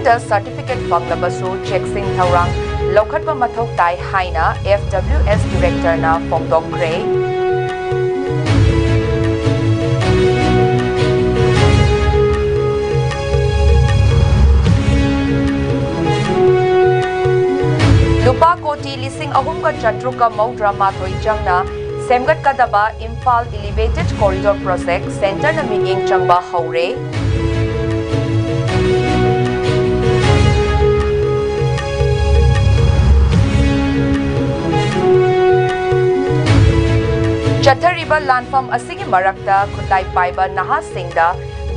Matuꯡꯗ certificate fanglabasu checksing thaurang lokhatpa mathau tai haina FWS director na phongdokre. Lupa koti lising ahumka chatruka maudra mathoi changna semgat kadaba Imphal Elevated Corridor Project Center na miyeng changba haure. Chathariba landfam asigi marakta khutlai paiba nahasingda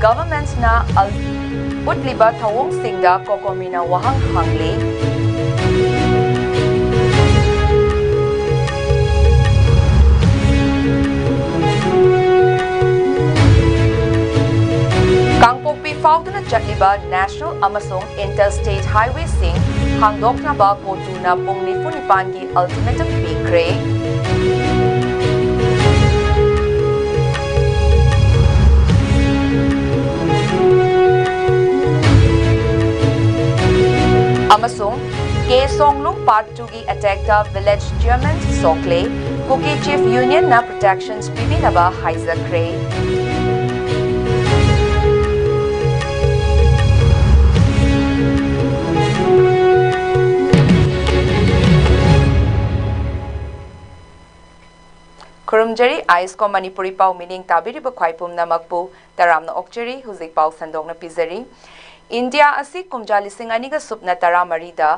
governments na utliba thawong singda kokomina wahang hangli. Kangpokpi fauduna chatliba national amasong interstate highway sing hangdoknaba kotuna pung nifunipangi ultimatum pikre. Amasung K Songlung Part 2 gi attack the village German Sokle Cookie Chief Union na protections pibinaba Heiser Kray. Kurumjari ISCOM Manipuri pau meaning tabiri ba khwaipum na magpu taramna okchari huzik pau sandong na pizari. India asi kumjali singaniga supna taramarida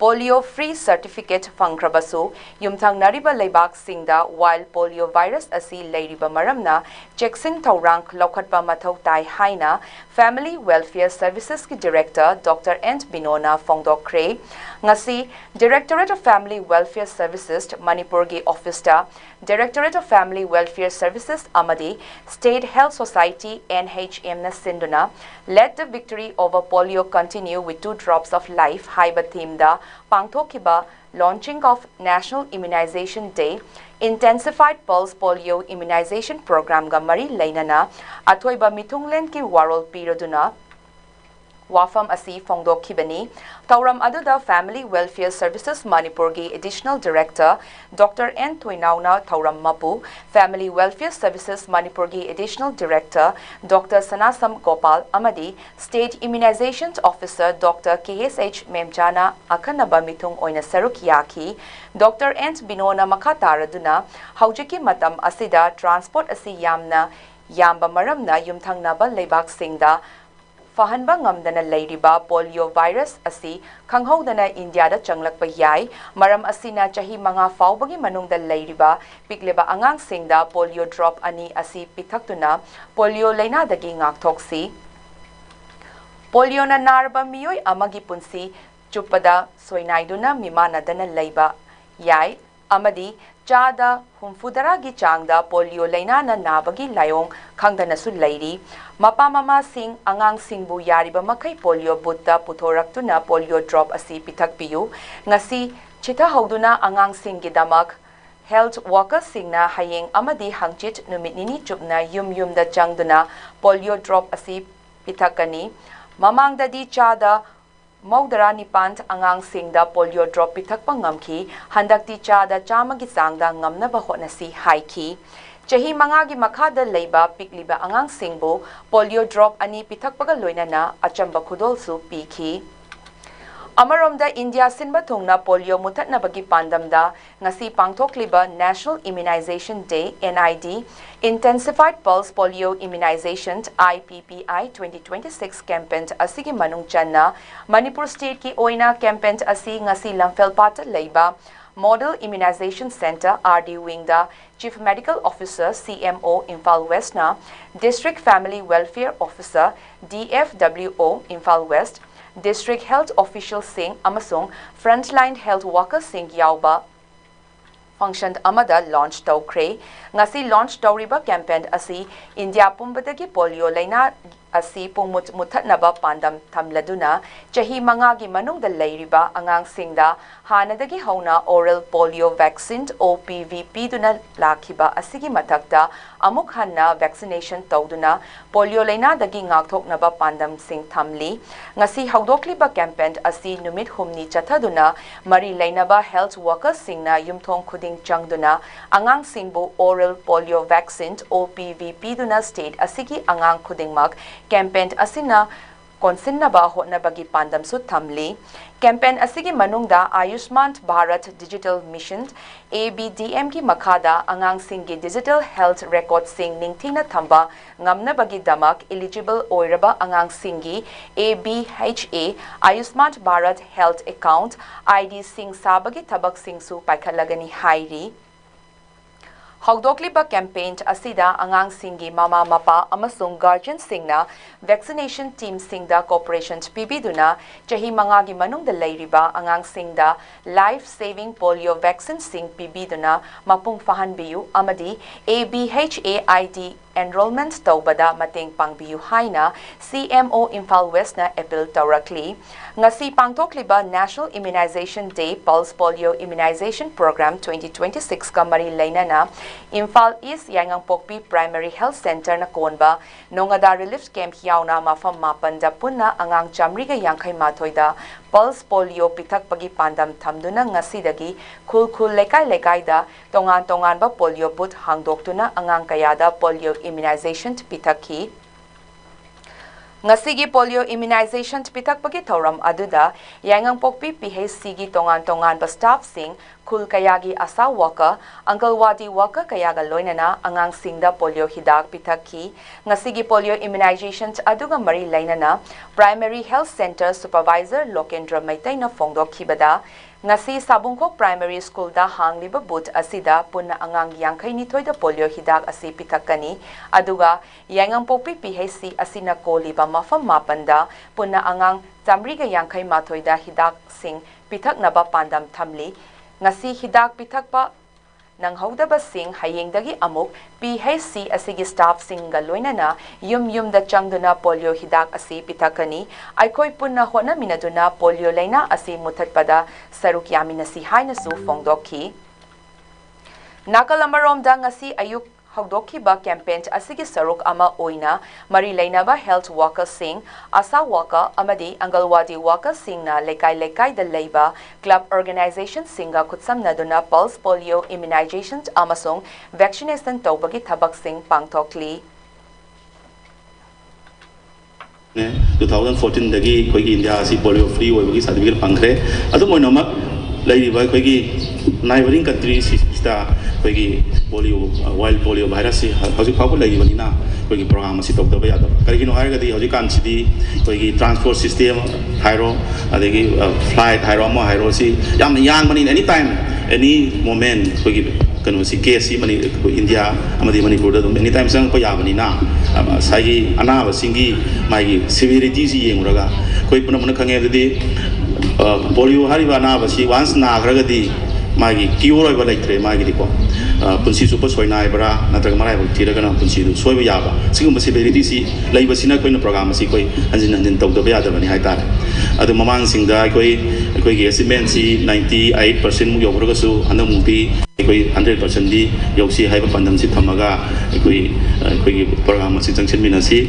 polio free certificate fangkrabasu yumthang nariba leibak singda while polio virus asi leiriba maramna checksing thaurang lokhatpa mathau tai haina Family Welfare Services ki Director Dr. Ent Binona Phongdokre ngasi Directorate of Family Welfare Services Manipur gi Office ta Directorate of Family Welfare Services Amadi State Health Society NHM na sinduna let the victory over polio continue with 2 drops of life haiba theme da pangthokiba launching of National Immunization Day Intensified Pulse Polio Immunization Program ga mari lainana athoiba mithunglen ki warol piraduna Wafam asi phongdokhibani tauram aduda Family Welfare Services Manipur gi Additional Director Dr. N Thuinauna tauram mapu Family Welfare Services Manipur gi Additional Director Dr. Sanasam Gopal amadi State Immunizations Officer Dr. KSH Memjana akhanaba mithung oina saruk yaki Dr. N Binona makataraduna haujiki matam asida transport asi yamna yamba maramna yumthangnaba leibak singda Fahanba ngamdana leiriba polio virus asi khanghodana India da changlakpa yai maram asina chahi manga faubagi manungda leiriba pikleba angang singda polio drop ani asi pithaktuna polio leina dagi ngakthoksi polio na narba miyoi amagi punsi chupada soinaiduna mimana dana leiba yai amadi chada humfudara gi changda polio leina na nabagi layong khangdana su leiri mapa mama sing angang singbu yariba makai polio butta puthoraktuna polio drop asi pithakpiyu ngasi chitha hoduna angang singgi damak health workers singna hayeng amadi hangchit numit nini chupna yum da changduna polio drop asi pithakani mamangda di chada Maudara nipant angang singda polio drop pithakpa ngamki handakti chada chamagi sangda ngamnaba hotnasi haiki chahi mangagi makhada leiba pikliba angang singbo polio drop ani pithakpaga loinana achamba khudol su pikhi Amaromda India sinba thungna polio muthatna bagi pandamda ngasi pangthokliba National Immunization Day NID Intensified Pulse Polio Immunization IPPI 2026 campaign asigi manung channa Manipur state ki oina campaign asi ngasi lamfelpata leiba Model Immunization Center RD Wingda Chief Medical Officer CMO Imphal West na District Family Welfare Officer DFWO Imphal West District Health Official Singh amasung Frontline Health Worker Singh Yauba function amada launch tawkre ngasi launch tawriba campaign asi India pumbadagi polio laina asi pungmut muthatnaba pandam thamladuna chahi mangagi manungda leiriba angang singda hanadagi hauna oral polio vaccine OPV piduna lakhiba asigi mathakta amuk hanna vaccination tawduna polio laina dagi ngakthoknaba pandam sing thamli ngasi haudokliba campaign asi numit humni chathaduna mari lainaba health workers singna yumthong khuding changduna angang singbu oral polio vaccine OPV piduna state asigi angang khudingmak campaign asina konsinnaba hotnabagi pandam su thamli campaign asigi manungda Ayushman Bharat Digital Mission ABDM ki makhada angang singgi digital health record sing ningthina thamba ngamnabagi damak eligible oiraba angang singgi ABHA Ayushman Bharat health account ID sing sabagi thabak sing su paikhalagani hairi Haudokliba campaign asida angang singi mama mapa amasung guardian singna vaccination team singda cooperation pibiduna chahi mangagi manungda leiriba angang singda life saving polio vaccine sing pibiduna mapung fahanbiyu amadi ABHA ID enrollment tawbada mateng pangbiyu haina CMO Imphal West na appeal tawrakli ngasi pangtokliba National Immunization Day Pulse Polio Immunization Program 2026 kamari lainana Imphal East Yangang Pokpi Primary Health Center na konba nongada relief camp yauna mafam mapanda punna angang chamriga yangkai mathoida Pulse Polio pitak pagi pandam thamduna ngasidagi khul lekai da tongan ba polio but hangdoktuna angang kayada polio immunization pitaki ngasigi polio immunization pitak pagi thoram aduda yangang pokpi PHC gi tongan ba staff sing khul kayagi asa worker angalwadi worker kayaga loinana angang singda polio hidak pitaki ngasigi polio immunization aduga mari lainana primary health center supervisor Lokendra Maitaina fongdok khibada ngasi sabungkok primary school da hangliba but asida punna angang yangkai ni thoida polio hidak asi pitakani aduga yangang popi PHC asina koliba mafam mapanda punna angang jamriga yangkai mathoida hidak sing pitak naba pandam thamli ngasi hidak pitakpa nang haudaba sing hayengdagi amuk PHC asigi staff singa loinana yum da changduna polio hidak asi pitakani aikoi punna hona minaduna polio laina asi muthatpada saruk yamina si haina su fongdokhi nakalambarom da ngasi ayuk Haudokhi ba campaign asigi saruk ama oina mari lainaba health worker sing asa worker amadi angalwadi worker sing na lekai da leiba club organization singa kutsamna duna pulse polio immunization amasong vaccination tawbagi thabak sing pangthokli 2014 dagi koigi India asi polio free oibagi certificate pangre adu moinoma lairiba koigi neighboring countries sta koigi polio wild polio virus si hauji phabu lairiba nina koigi program asi tok daba yada karigino hairagadi hauji kan sidi koigi transport system hairo adegi flight hairo mo hairo si yam yang mani anytime any moment koigi kanu si case si mani India amadi Manipur da anytime sang ko yabani na sai ana singi mai severity si yenguraga koi puna puna khange dadi polio hariba na basi once na agragadi magi cure oiba laitre magi diko punsi super soina ibra natraga marai tiraga na punsi du soiba yaba sigum severity si laiba sina koina program si koi hanjin tok doba yada bani haita adu mamang singda koi gi estimate si 98% mu yobraga su hanam mukti koi 100% di yoksi haiba pandam si thamaga koi gi program si jangchen minasi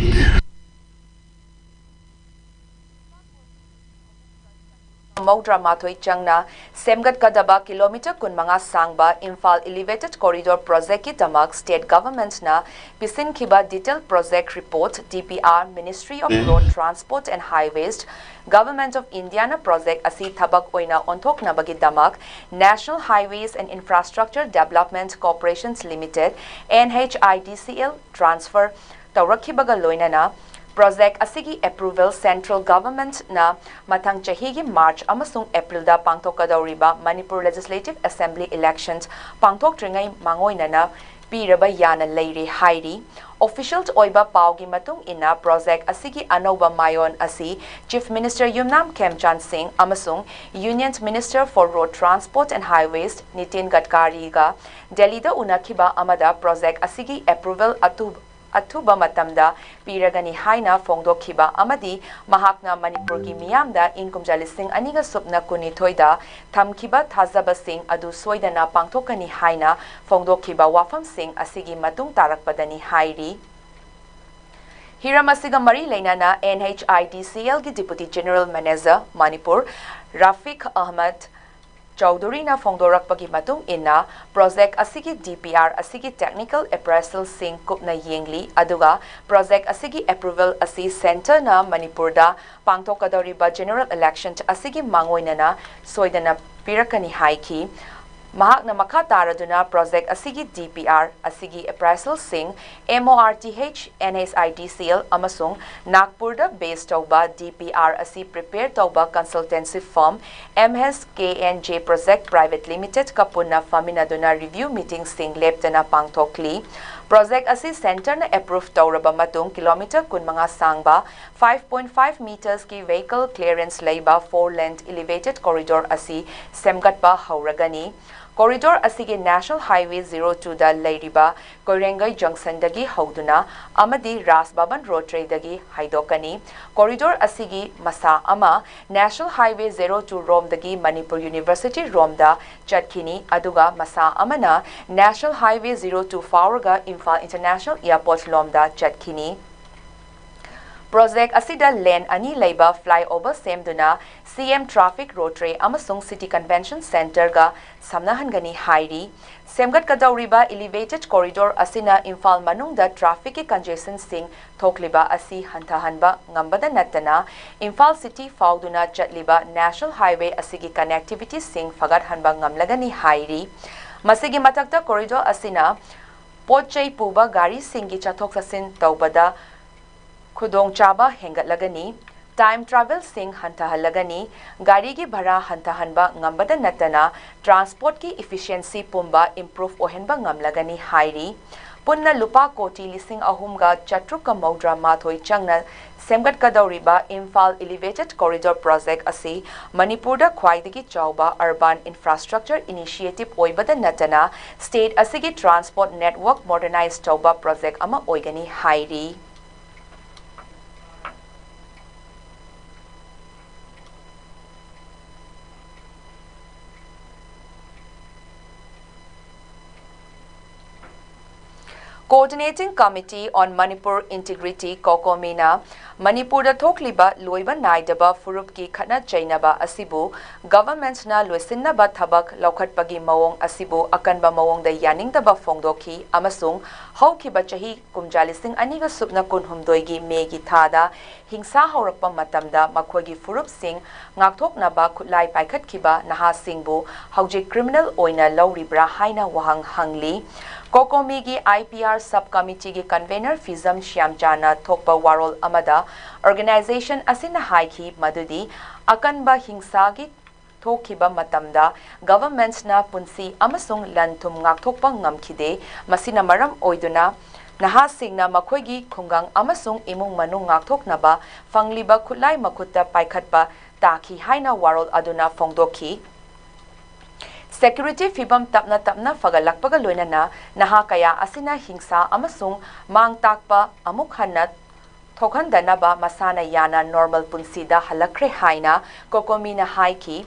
Maudra Mathoi Changna Semgat Kadaba kilometer kunmanga sangba Imphal Elevated Corridor Project ki damak state government na pisin khiba detailed project report DPR Ministry of Road Transport and Highways Government of India na project asi thabak oina onthok na bagi damak National Highways and Infrastructure Development Corporations Limited NHIDCL transfer tawrakhibaga loinana Project asigi approval central government na matang chahigi March amasung April da pangtokadawriba Manipur Legislative Assembly elections pangtok tringai mangoina na piraba yana leire hairi officials oiba paugi matung ina project asigi anoba mayon asi Chief Minister Yumnam Khemchan Singh amasung Union Minister for Road Transport and Highways Nitin Gadkari ga Delhi da unakhiba amada project asigi approval athuba matamda piragani haina fongdokhiba amadi mahakna Manipur gi miyamda ing kumjalising aniga supna kunithoida thamkhiba thajaba sing adu soidana pangthokani haina fongdokhiba wafam sing asigi matung tarakpadani hairi Hiramasiga Mari Lainana NHIDCL gi Deputy General Manager Manipur Rafiq Ahmad Chaudhuri na fongdorakpagi matung inna project asigi DPR asigi technical appraisal sing kupna yengli aduga project asigi approval asi center na Manipur da pangthokadoriba general election asigi mangoinana soidana pirakani haiki Mahakna makha taraduna project asigi DPR asigi appraisal sing MORTH NSIDCL amasung Nagpur da based tauba DPR asi prepare tauba consultancy firm MSKNJ Project Private Limited kapuna faminaduna review meeting sing leptana pangthokli Project asi center na approve tauraba matung kilometer kun mga sangba 5.5 meters ki vehicle clearance leiba 4-lane elevated corridor asi semgatba hauragani Corridor asigi National Highway 02 da Leiriba Koirengai Junction dagi hauduna amadi Rasbaban Road Tray dagi haidokani Corridor asigi Masa ama National Highway 02 Rom dagi Manipur University Rom da chatkini aduga Masa amana National Highway 02 Faurga Imphal International Airport lom da chatkini Project asida lane ani leiba flyover semduna CM Traffic Road Tray amasung City Convention Center ga samnahangani hairi semgat kadauriba elevated corridor asina Imphal manungda traffic congestion sing thokliba asi hantahanba ngambada natana Imphal City fauduna chatliba National Highway asigi connectivity sing fagat hanba ngamlagani hairi masigi matakta corridor asina potchai puba gari singi chathok sasin taubada Khudong chaba hengat lagani, time travel sing hantahalagani, gari ki bhara hantahanba ngambada natana, transport ki efficiency pumba improve ohenba ngamlagani hairi. Punna lupa koti lising ahumga chatruka maudra mathoi changna semgat kadauriba Imphal Elevated Corridor Project asi Manipur da khwaidagi chauba urban infrastructure initiative oibada natana state asigi transport network modernized chauba project ama oigani hairi. Coordinating Committee on Manipur Integrity Kokomina Manipur da thokliba loiba naidaba furup ki khana chainaba asibu government na loisinna thabak laukhatpagi mawong asibu akanba mawong da yaningdaba fongdokhi amasung haukiba chahi kumjalising aniga supna kunhumdoigi megi thada hingsa haurakpa matamda makhogi furup sing ngakthoknaba khutlai paikhatkiba naha singbu haujik criminal oina lauribra haina wahang hangli Kokomi gi IPR subcommittee gi convener Fizam Shyamchana thokpa warol amada organization asina haiki madudi akanba hingsa gi thokhiba matamda government na punsi amasung lanthum ngakthokpa ngamkhide masina maram oiduna naha singna makhoigi khungang amasung imung manung ngakthoknaba fangliba khulai makhutta paikhatpa taki haina warol aduna fongdokhi Security fibam tapna fagalakpaga loinana naha kaya asina hingsa amasung mang takpa amuk hanat thokhandanaba masana yana normal punsida halakre haina kokomina haiki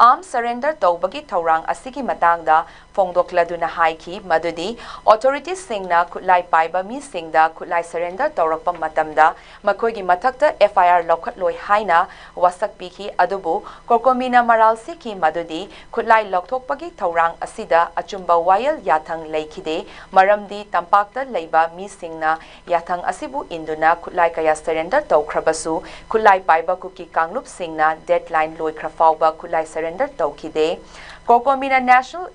arm surrender tawbagi thaurang asigi matangda fongdokladuna haiki madudi authorities singna khutlai paiba mi singda khutlai surrender tawrakpa matamda makhoigi mathakta FIR lokhatloi haina wasak piki adubu kokomina maral siki madudi khutlai lokthokpagi thaurang asida achumba wayal yathang leikhide maramdi tampakta leiba mi singna yathang asibu induna khutlai kaya surrender tawkhrabasu khulai paiba kuki kanglup singna deadline loi khrafawba khulai surrender tawkhide kokomina national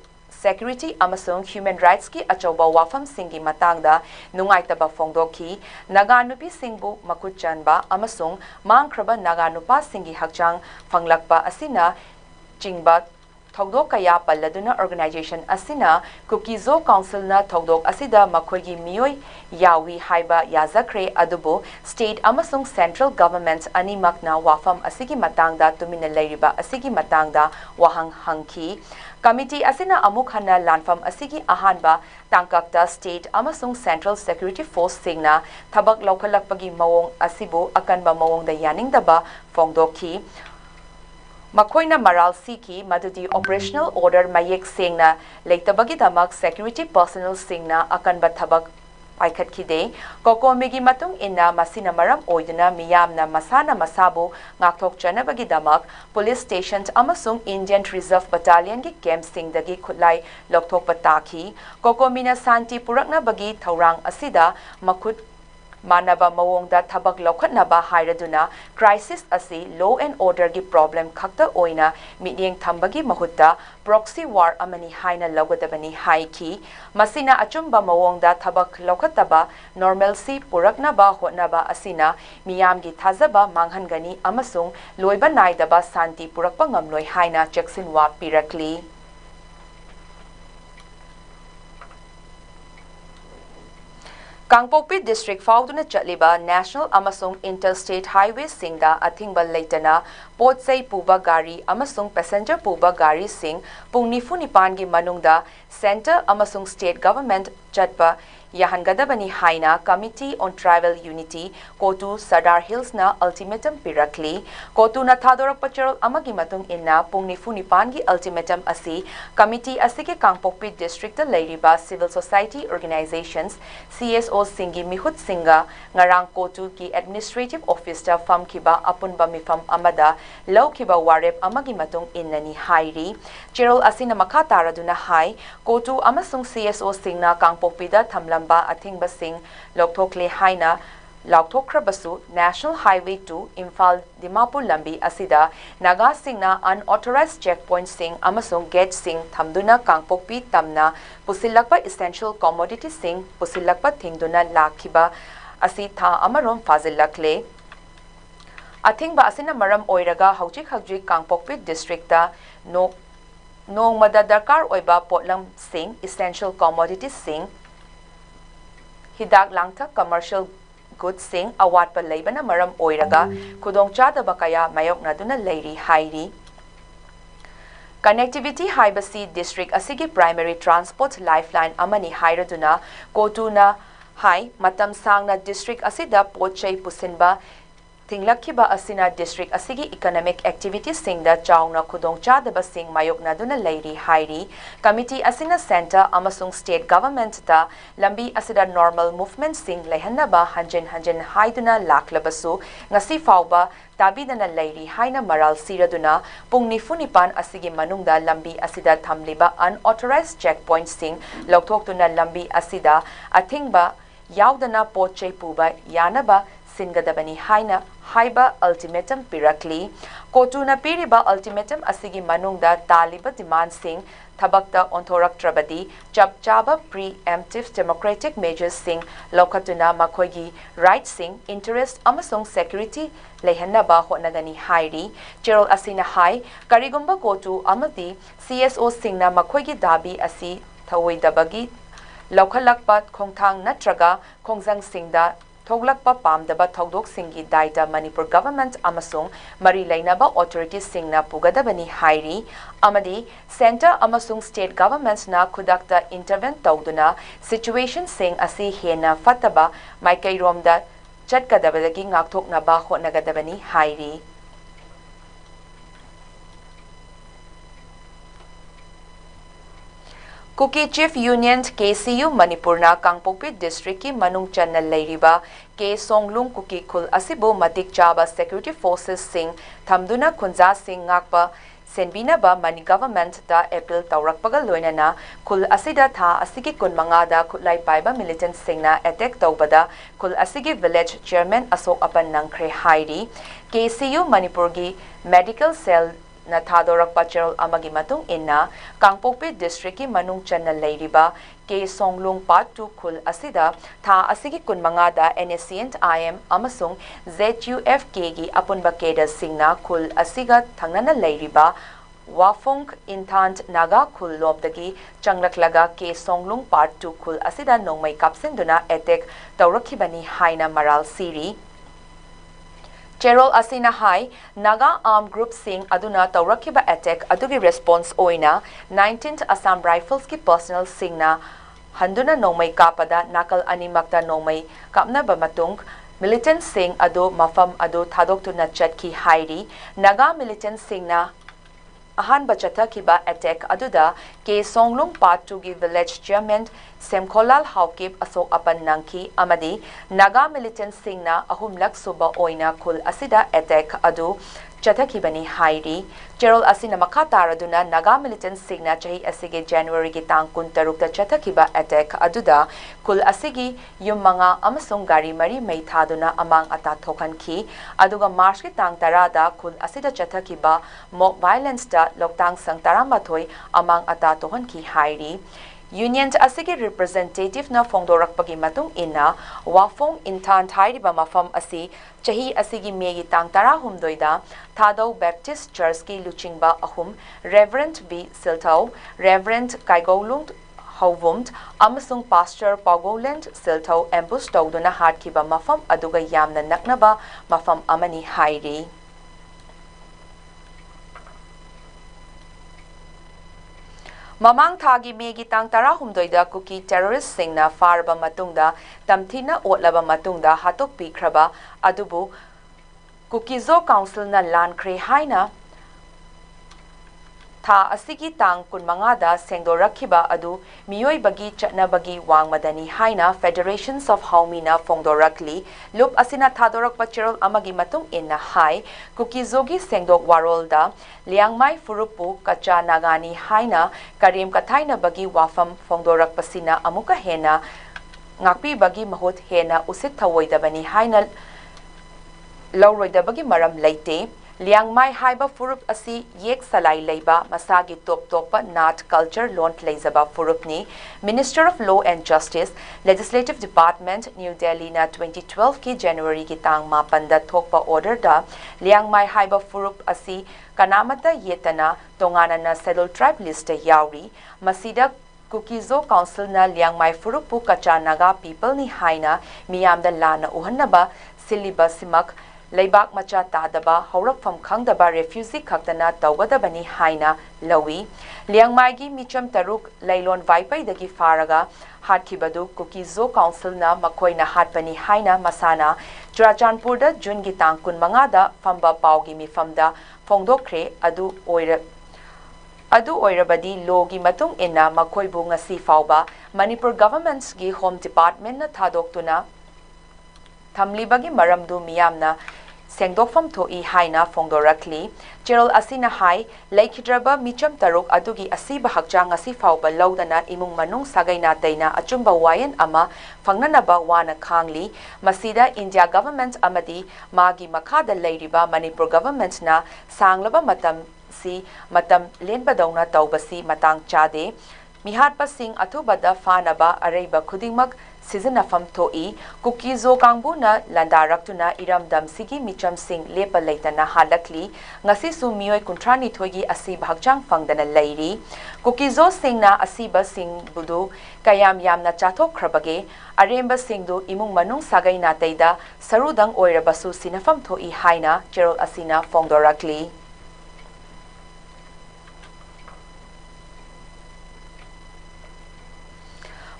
security amasung human rights ki achoba wafam singi matangda nungaitaba fongdokhi naganupi singbu makuchanba amasung mangkhraba naganupa singi hakchang fanglakpa asina chingba Thogdok kaya paladuna organization asina Kukizo Council na Thogdok asida makhoigi miyoi yawi haiba yazakre adubo state amasung central government animak na wafam asigi matangda tumina leiriba asigi matangda wahang hangki Committee asina amuk hanna lanfam asigi ahanba tangkakta state amasung central security force singna thabak laukalakpagi mawong asibu akanba mawong da yaningdaba fongdokhi Makoina maral siki madudi operational order mayek singna leitabagi damak security personnel singna akanba thabak Paikat kide, kokomigi matung ina masina maram oiduna miyamna masana masabu ngakthok chanabagi damak police stations amasung Indian Reserve Battalion gi camp singdagi khutlai lokthok pataki kokomina santi purakna bagi thaurang asida makut Manaba mawongda thabak lokhatnaba hairaduna crisis asi law and order gi problem khakta oina mityeng thambagi mahutta proxy war amani haina logadabani haiki masina achumba mawongda thabak lokhataba normalcy puraknaba hotnaba asina miyamgi thazaba manghangani amasung loiba naidaba santi purakpa ngamloi haina cheksinwa pirakli Kangpokpi District fauduna chatliba National amasung Interstate Highway singda athingba leitana potsai puba gari amasung passenger puba gari sing pung nifu nipan gi manungda Center amasung State Government chatpa yahangadabani haina Committee on Tribal Unity Kotu Sardar Hills na ultimatum pirakli Kotu na thadorak pacharol amagi matung inna pung nifu nipan gi ultimatum asi Committee asike Kangpokpi District leiriba civil society organizations CSO Singi Mihut Singa ngarang Kotu ki administrative officer fam kiba apunba mifam amada law kiba warep amagi matung innani hairi Cheryl asina makatara duna hai Kotu amasung CSO Singna Kangpokpi da thamlam ba athingba sing lokthokle haina laukthokrabasu National Highway 2 Imphal Dimapur lambi asida naga singna unauthorized checkpoint sing amasung gate sing thamduna Kangpokpi tamna pusilakpa essential commodity sing pusilakpa thingduna lakhiba asi tha amarom fazilakle athingba asina maram oiraga hauchik hajik Kangpokpi district ta nongmada darkar oiba potlam sing essential commodity sing Hidak langta commercial goods sing awat pa laibana maram oiraga kudong chadaba kaya mayok na duna leiri hairi Connectivity Haibasi District asigi primary transport lifeline amani hairaduna kotuna hai matam sangna district asida pochai pusinba Tinglakhiba asina district asigi economic activities singda chauna khudong chadaba sing mayokna duna leiri hairi committee asina center amasung state government ta lambi asida normal movement sing lehanaba hanjen haiduna laklabasu ngasi fawba tabidana leiri haina maral siraduna pung nifunipan asigi manungda lambi asida thamliba unauthorized checkpoint sing lokthokduna lambi asida athingba yaudana pochai puba yanaba Singadabani haina haiba ultimatum pirakli kotuna piriba ultimatum asigi manungda taliba demand sing thabakta onthorak trabadi chapchaba preemptive democratic measures sing lokatuna makhoigi right sing interest amasung security lehanaba honagani hairi cherol asina hai karigumba kotu amati CSO singna makhoigi dabi asi thawoidabagi lokhalakpa khongthang natraga khongjang singda Thoglakpa pamdaba thodok singi daita Manipur government amasung mari lainaba authorities singna pugadabani hairi amadi center amasung state governments na khudakta intervene tawduna situation sing asi hena fataba maikairomda chatkadabadagi ngakthoknaba hotnagadabani hairi Kuki Chief Union KCU Manipurna Kangpokpi District ki Manung Channa Leiriba K Songlung Kuki Khul Asibu Matik Chaba Security Forces Sing Thamduna Khunja Sing Ngakpa Senbina ba Mani Government da April Taurakpaga Loinana Khul Asida Tha Asigi Kunmanga da Khutlai Paiba Militant Singna attack Taubada Khul Asigi Village Chairman Asok Apan Nangkre Hairi KCU Manipurgi Medical Cell na thadorak pachal amagi matung inna Kangpokpi district ki manung channa leiriba K Songlung part 2 khul asida tha asigi kunmanga da NSCNT IM amasung ZUFK gi apunba keda singna khul asiga thangnana leiriba Wafong Intant Naga khul lobdagi changlaklaga K Songlung part 2 khul asida nongmai kapsinduna attack tawrakhibani haina maral siri Cherol asina hai Naga armed group sing aduna tawrakiba attack adugi response oina 19th Assam Rifles ki personal singna handuna nomai kapada nakal animakta nomai kapna ba matung militant sing ado mafam ado thadoktu na chatki hairi Naga militant singna ahan bachata kiba attack aduda ke songlung part 2 gi village chairman semkolal haukip asok apan nangki amadi Naga militant singna ahumlak suba oina kul asida attack adu chathakibani hairi Cherol asina makataraduna Naga militant singna chahi asige January gi tang kun tarukta chathakiba attack aduda kul asigi yum manga amasung gari mari mai thaduna amang ata thokan ki aduga March gi tang tarada kul asida chathakiba mock violence da loktang sang taramathoi amang ata tohan ki hairi Union asigi representative na fongdorak pagi matung ina wafong intan thairiba mafam asi chahi asigi megi tang tara humdoida Thado Baptist Church ki luchingba ahum Reverend B Siltau Reverend Kaigolung Hauvumt amasung Pastor Pagoland Siltau ambush tawduna hatkiba mafam aduga yamna naknaba mafam amani hairi Mamang thagi megi tang tara humdoida kuki terrorist singna farba matungda tamthina otlaba matungda hatok pikraba adubu kukizo council na lankre haina tha asigi tang kunmanga da sengdorakhiba adu miyoi bagi chatna bagi wangmadani haina Federations of Haumina fongdorakli lup asina thadorak pachirol amagi matung inna hai kukizogi sengdok warolda liangmai furupu kacha nagani haina karim kathaina bagi wafam fongdorak pasina amuka hena ngakpi bagi mahut hena usit thawoidabani haina lawroidabagi maram leite Liangmai haiba furup asi yek salai leiba masagi top nat culture lont leizaba furupni Minister of Law and Justice Legislative Department New Delhi na 2012 ki January ki tang mapanda thokpa order da liangmai haiba furup asi kanamata yetana tongana na settled tribe list yauri masida Kukizo Council na liangmai furupu kacha naga people ni haina miyamda lana uhannaba siliba simak Leibak macha tadaba haurakfam khangdaba refugee khaktana tawgadabani haina lawi liangmai micham taruk lailon vaipai dagi faraga hatkibadu kukizo council na makoina hatpani haina masana Churachandpur da June gi tangkun manga da famba paugi mifamda fongdokre adu oirabadi logi matung inna makoibu ngasi fauba Manipur government's gi home department na thadoktuna thamlibagi maramdu miyamna sengdokfam thoi haina fongdorakli Cherol asina hai laikhidraba micham taruk adugi asiba hakchang asi fauba lawdana imung manung sagaina taina achumba wayan ama fangnanaba wana khangli masida India government amadi magi makhada leiriba Manipur government na sanglaba matam lenbadawna tawbasi matang chade mihatpa sing athubada fanaba areiba khudingmak Sizinafam thoi kukizo kangbu na landaraktuna iramdam sigi micham sing lepa leitana halakli ngasi su miyoi kuntrani thoigi asi bhagchang fangdana leiri kukizo sing na asiba sing budu kayam yamna chathok khrabage aremba sing du imung manung sagai na teida sarudang oirabasu sinafam thoi haina Cherol asina fongdorakli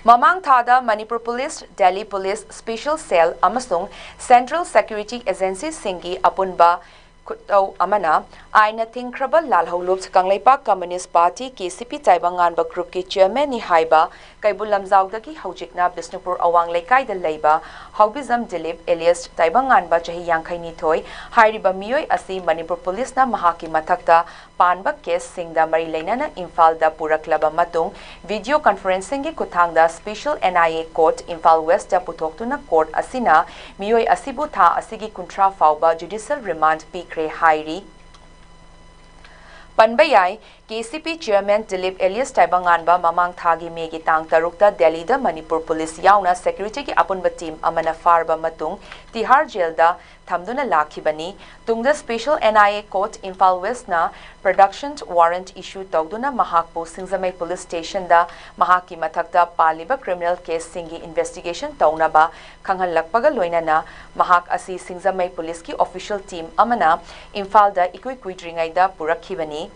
Mamang Thada Manipur Police, Delhi Police Special Cell amasung Central Security Agency Singi apunba kutau amana aina thingkraba lalholup Kangleipak Communist Party KCP Taibangan ba group ki chairman ni haiba Kaibulam Zawdagi Haujikna Bisnupur Awang Lekai da Leiba Haubizam Dilip alias Taibangan ba chahi yangkai ni thoi hairiba miyoi asi Manipur Police na mahaki mathakta panba case singda mari leinana Imphal da puraklaba matung video conferencing gi kuthangda Special NIA Court Imphal West da puthoktu court asina miyoi asibu tha asigi kuntra fauba judicial remand pikre hairi Panbayai KCP Chairman Dilip Elias Taibanganba Mamang Thagi Megi Tang Tarukta Delhi da Manipur Police Yauna Security ki apunba team amana farba matung Tihar Jail da thamduna lakhibani tungda Special NIA Court Imphal West na production warrant issue tawduna Mahakpu Singzamai Police Station da Mahaki mathakta paliba criminal case singi investigation tawnaba khanghalakpaga loinana Mahak asi Singzamai Police ki official team amana Imphal da ikui kuidringai da purakhibani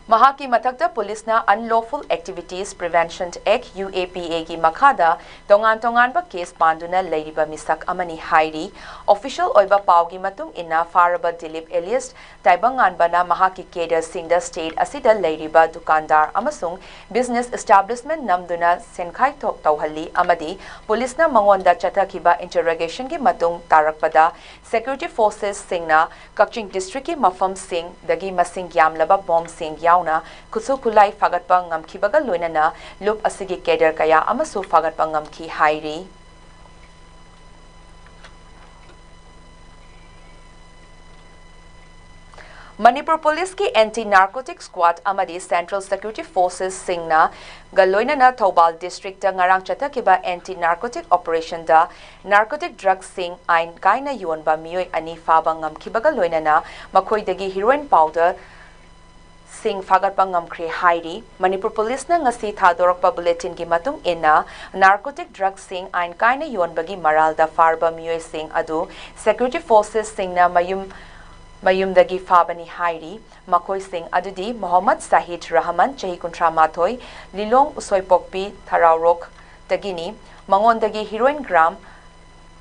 Mahaki mathakta police na Unlawful Activities Prevention Act UAPA ki makhada tongan ba case panduna leiriba misak amani hairi official oiba pau gi matung inna faraba Dilip Elias Taibanganba na Mahaki cadre singda state asida leiriba dukandar amasung business establishment namduna senkhai thok tawhali amadi police na mangonda chatakhiba interrogation gi matung tarakpada security forces singna Kakching district ki mafam sing dagi masing yamlaba bomb sing na kusu kulai fagatpa ngamkhibaga loinana lup asigi keder kaya amasu fagatpa ngamkhi hairi Manipur Police ki Anti-Narcotic Squad amadi Central Security Forces singna galoinana Thobal District da ngarang chatakiba Anti-Narcotic Operation da Narcotic Drugs sing ain kaina yonba miyoi ani faba ngamkhibaga loinana makhoidagi heroin powder Sing fagatpa ngamkhre hairi Manipur Police na ngasi thadorakpa bulletin gi matung inna narcotic drugs sing ain kaina yonbagi maralda farba miyoi sing adu security forces sing na mayumdagi fabani hairi makoi sing adudi Muhammad Sahid Rahman chahi kuntra mathoi Lilong Usoipokpi Tharawrok dagini mangondagi heroin gram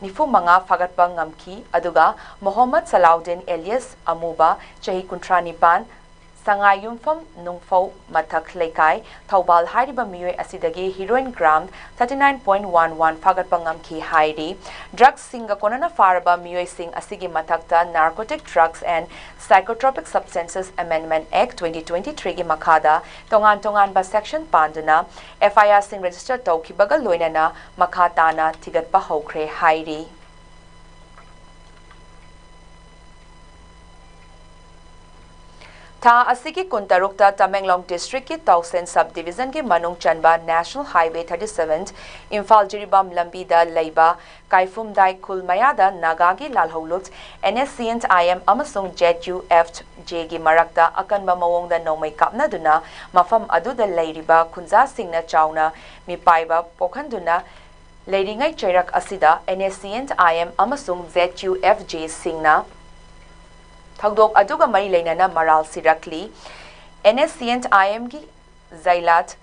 nifu manga fagatpa ngamki aduga Muhammad Salaudin Elias Amuba chahi kuntra nipan Sangayumfam Nungfo Mathak Lekai Thobal Hairiba Miyoi Asidagi Heroin gram 39.11 Fagatpa ngamki hairi Drugs Singa Konana Faraba Miyoi Sing Asigi Mathakta Narcotic Drugs and Psychotropic Substances Amendment Act 2023 gi makhada tongan ba section panduna FIR Sing register tawkhibaga loinana makhatana thigatpa hokre hairi Tha asigi kuntarukta Tamenglong District ki Tausen Subdivision ki Manung Chanba National Highway 37 Imphal Jiribam Lambi da Leiba Kaifum Dai Kulmayada Nagagi Lalholuts NSCN IM amasung JUFJ gi marakta akanba mawongda nomai kapna duna mafam adu da leiriba kunza singna chauna mipaiba pokhanduna leiringai chairak asida NSCN IM amasung ZUFJ singna Thagdok aduga mari leinana maral sirakli NSCN IM gi Zailat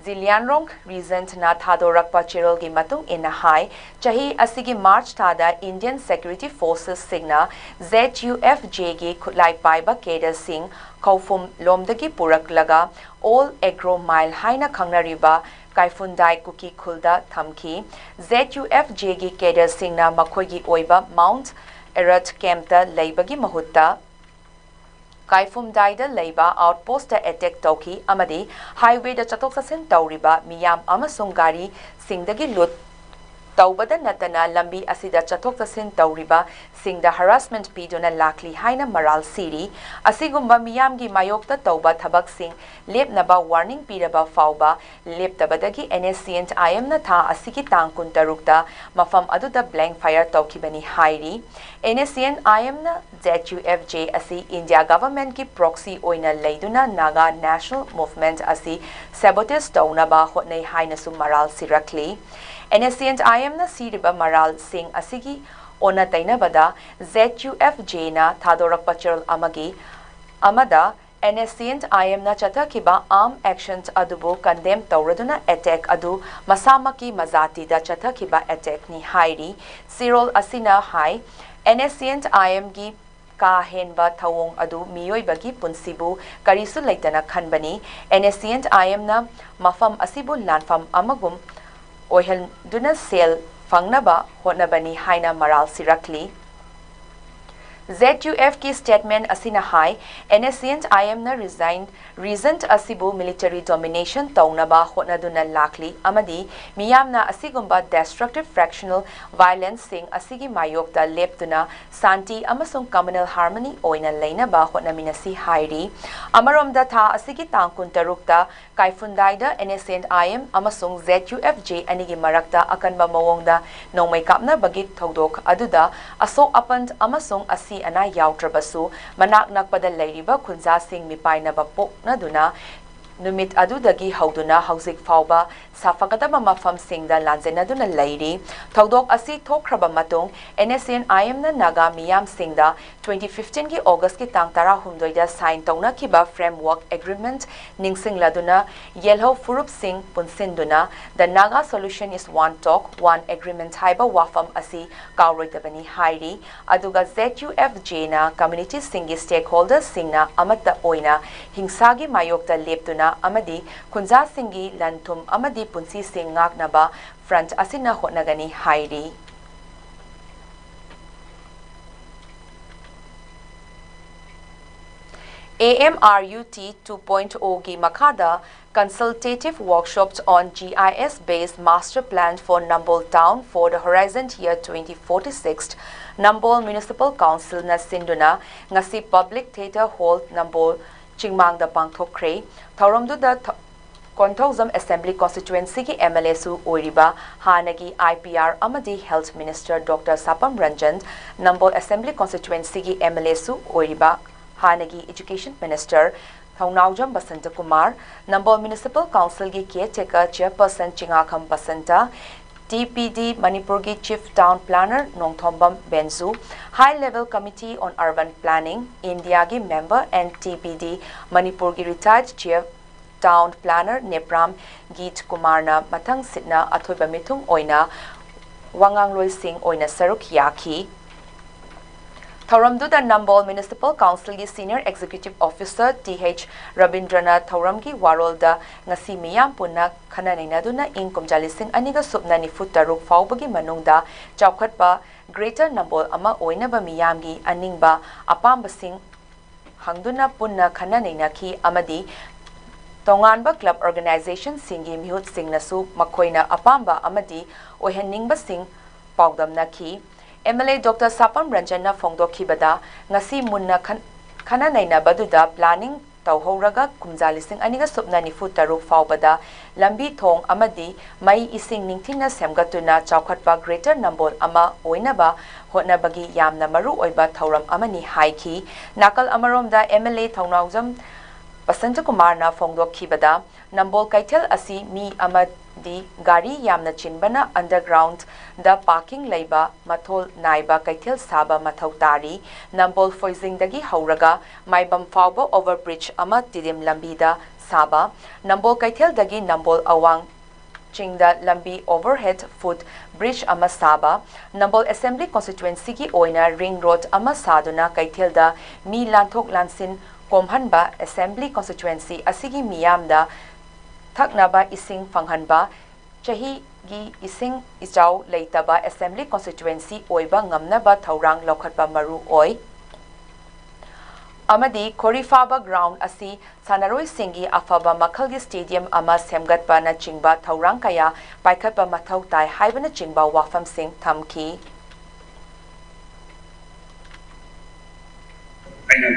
Zilianrong Recent na Thadorakpa Chirol gi matung in high chahi asigi March thada Indian Security Forces singna ZUFJ gi khutlai paiba Keder Singh Kaufum Lomdagi Purak laga All Agro Mile haina khangnariba Kaifundai Kuki Khulda Thamki ZUFJ gi Keder Singh na makhoi gi oiba Mount Erat Kemta Leibagi Mahutta Kaifum Daida Leiba Outpost attack Toki Amadi Highway the Chatok Sasin Tauriba Miyam Amasung Gari Singdagi Lut Taubada Natana Lambi Asida Chatok Sasin Tauriba Sing the harassment piduna lakli haina maral siri asigumba miyamgi mayokta tauba thabak sing lepnaba warning piraba fauba leptabadagi NSCN IM na tha asigi tangkun tarukta mafam aduda blank fire tawkibani hairi NSCN IM na ZUFJ asi India government ki proxy oina leiduna Naga National Movement asi sabotage taunaba hotnei haina su maral sirakli NSCN IM na siriba maral sing asigi Ona Tainabada ZUFJ na Thadorak Pachirol Amagi Amada NSCN IM na Chatakiba armed actions adubu condemn Tauraduna attack adu Masamaki Mazati da Chatakiba attack ni Hairi Cyril Asina Hai NSCN IM gi ka henba thawong adu miyoi bagi punsibu karisu laitana khanbani NSCN IM na mafam asibu lanfam amagum oihel duna sel Fangnaba Honabani Haina Maral Sirakli ZUF की statement asina hai NSCN IM na reason asibu military domination taunaba hotnaduna lakli amadi miyamna asigumba destructive fractional violence sing asigi mayokta leptuna santi amasung communal harmony oina leinaba hotnaminasi hairi amaromda tha asigi tangkun tarukta kaifundai NSCN IM amasung ZUFJ anigi marakta akanba mawongda nongmai kapna bagi thodok aduda asok apand amasung asi ana yautrabasu manak nakpada lairiba khunja sing mipainaba poknaduna numit adudagi hauduna hauzik fauba safagadaba mafam singda lanzenaduna lairi thodok asi thokraba matung NSCN IM na naga miyam singda 2015 ki August ki tang tara humdoida sign tawna kiba framework agreement ningsing laduna yellow furup sing punsinduna the naga solution is one talk one agreement haiba wafam asi kawroitabani hairi aduga ZUFJ na community singi stakeholders singna amata oina hingsagi mayokta leptuna amadi kunja singi lanthum amadi punsi sing ngaknaba front asina hotnagani hairi AMRUT 2.0 gi makada consultative workshops on GIS based master plan for Nambol town for the horizon year 2046 Nambol Municipal Council na sinduna ngasi public theater hall Nambol chingmang da pangthokre thoromdu da Konthozam Assembly Constituency ki MLA su oiriba hanagi IPR amadi Health Minister Dr. Sapam Ranjan Nambol Assembly Constituency ki MLA su oiriba hanagi Education Minister Thaunaujam Basanta Kumar Nambol Municipal Council ki caretaker Chairperson Chingakam Basanta TPD Manipuri Chief Town Planner Nongthombam Benzu High Level Committee on Urban Planning India ki member and TPD Manipuri retired Chief Town Planner Nepram Geet Kumarna Matang Sitna Athoiba Mithung Oina Wangangloi Singh Oina Saruk Yaki Thoramduda Nambol Municipal Council ki Senior Executive Officer TH Rabindranath Thoramgi Warolda ngasi miyam punna khananainaduna ing kumjalising aniga supna nifu taruk faubagi manungda chawkhatpa Greater Nambol ama oinaba miyamgi aningba apambasing hangduna punna khananainaki amadi Tonganba Club Organization Singi Mihut Singh Nasu Makoina Apamba Amadi Oheningba Singh Paudamna Ki MLA Dr. Sapam Ranjana Fongdoki Bada Ngasi Munna Kana Naina Baduda Planning Tauhoraga Kumjalising Aniga Supna Nifu Taruk Faubada Lambi Thong Amadi Mai Ising Ningtina Semgatuna Chawkhatpa Greater Nambol Ama Oinaba Hotnabagi Yamna Maru Oiba Thauram Amani Haiki Nakal Amaromda MLA Thaunaujam Basanta Kumarna Fongdok Kibada, Nambol Kaitel Asi Mi Amadi Gari Yamna Chinbana Underground, the Parking Laiba, Mathol Naiba Kaitel Saba Mathautari, Nambol Foizing Dagi Hauraga, Maibam Fauba Overbridge Amat Didim Lambida Saba, Nambol Kaitel Dagi Nambol Awang Chingda Lambi Overhead Foot Bridge Amasaba, Nambol Assembly Constituency Ki Oina Ring Road Amasaduna Kaitilda, Mi Lanthok Lansin Komhanba Assembly Constituency Asigi Miyamda Thaknaba Ising Fanghanba Chahi Gi Ising Ichau Leitaba Assembly Constituency Oiba Ngamnaba Thaurang Lokhatba Maru Oi Amadi Korifaba Ground Asi Sanaroi Singi Afaba Makhalgi Stadium Ama Semgatba Na Chingba Thaurang Kaya Paikhatba Mathau Tai Haibana Chingba Wafam Singh Thamki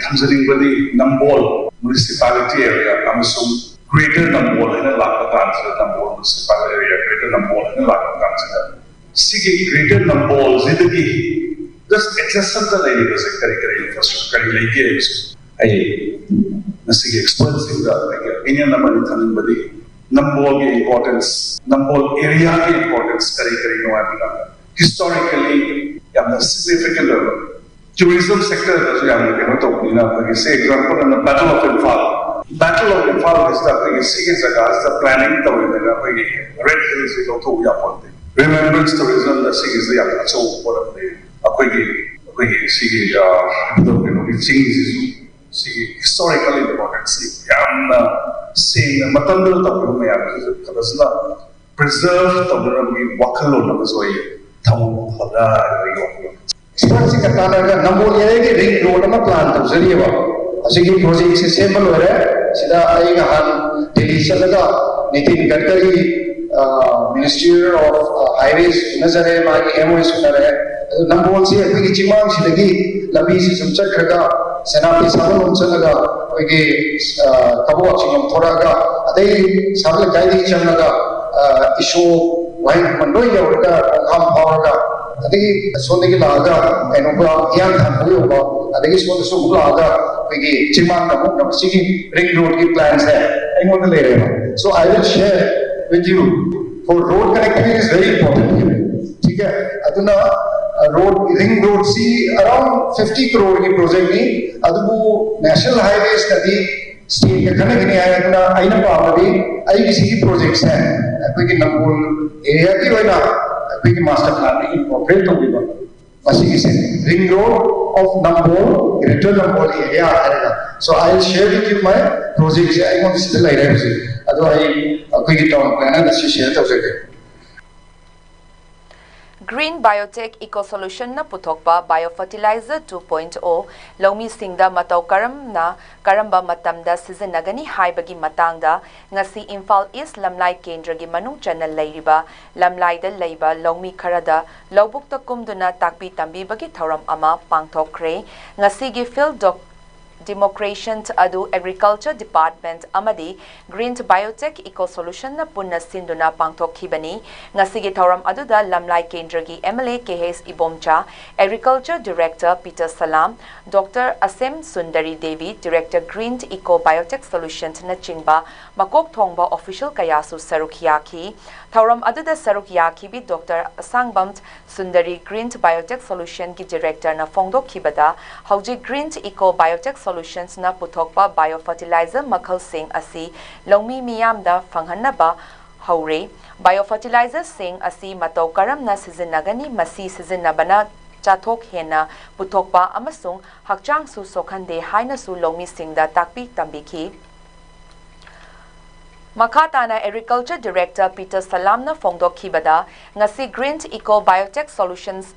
Tanzania Nambol municipality area amasung Greater Nambol in a Lakatanza Nambol municipal area Greater Nambol in a Lakatanza Sigi Greater Nambol Zidagi just accessible the area as a curricular infrastructure like games I Sigi experts in the opinion of Manithan Nambol importance Nambol area importance curricular historically a significant level tourism sector say example in the Battle of Imphal. Battle of Imphal is the planning Red Hills is remembrance tourism the so for the historical importance saying preserve the expert से कताना का number ये है कि ring road में plan तब जरिए बा असिगी project से सेम्पल हो रहा है सीधा आएगा हाल दिल्ली से लगा Nitin Gadkari ministry of highways नजर है मागी एमओएस नजर है नंबर से अभी चिमांग से लगी लंबी से संचर करगा सेनापति सामने उनसे लगा अभी कबो चिमांग थोड़ा का अदे सामने गाइडिंग चलने का इशू वही मंडोई या उनका काम पावर का अदगी सोने की लागा एनोबा यान थांबुई होगा अदगी सोने सो बुला आगा अभी चिमांग नमो नमसिगी रिंग रोड की प्लान्स है एंगों ने ले रहे हैं so I will share with you for road connectivity is very important here ठीक है अदुना रोड रिंग रोड सी अराउंड 50 करोड़ की प्रोजेक्ट नहीं अदुबु नेशनल हाईवेज नदी स्टेट के खने गिने आया अदुना आइना पावदी आई किसी की प्रोजेक्ट्स हैं कोई की नंबोल एरिया की वैना कोई की मास्टर प्लान में इनकॉर्पोरेट होगी बा बसी किसे ring road of Nambol, Greater Nambol area आएगा. So I will share with you my projects. I want to see the later. Otherwise, कोई टाउन प्लान है ना share तो सके. Green Biotech Eco Solution na puthokpa Biofertilizer 2.0 Lomi Singda Matau Karamba Matamda Sizinagani Haibagi Matangda Ngasi Imphal East Lamlai Kendra gi Manung Channel Lairiba Lamlai da Laiba Lomi Karada Lobukta Kumduna Takpi Tambi Bagi Thoram Ama Pangthokre Ngasi gi Field Democration adu Agriculture Department amadi Green Biotech Eco Solution na punna sinduna pangthokhibani ngasigi thoram aduda lamlai kendragi MLA KH Ibomcha Agriculture Director Peter Salam Dr Asem Sundari Devi Director Green Eco Biotech Solutions na chingba makok thongba official kayasu sarukyaki thoram aduda sarukyaki bi Dr Asangbam Sundari Green Biotech Solution ki Director na phongdokhibada hauji Green Eco Biotech Solutions na puthokpa biofertilizer makhal sing asi longmi miyamda phanghanaba haure biofertilizer sing asi matau karam na sizinagani masi sizinabana chathok hena puthokpa amasung hakchang su sokhande haina su longmi singda takpi tambiki Makatana Agriculture Director Peter Salamna phongdokhibada ngasi Green Eco Biotech Solutions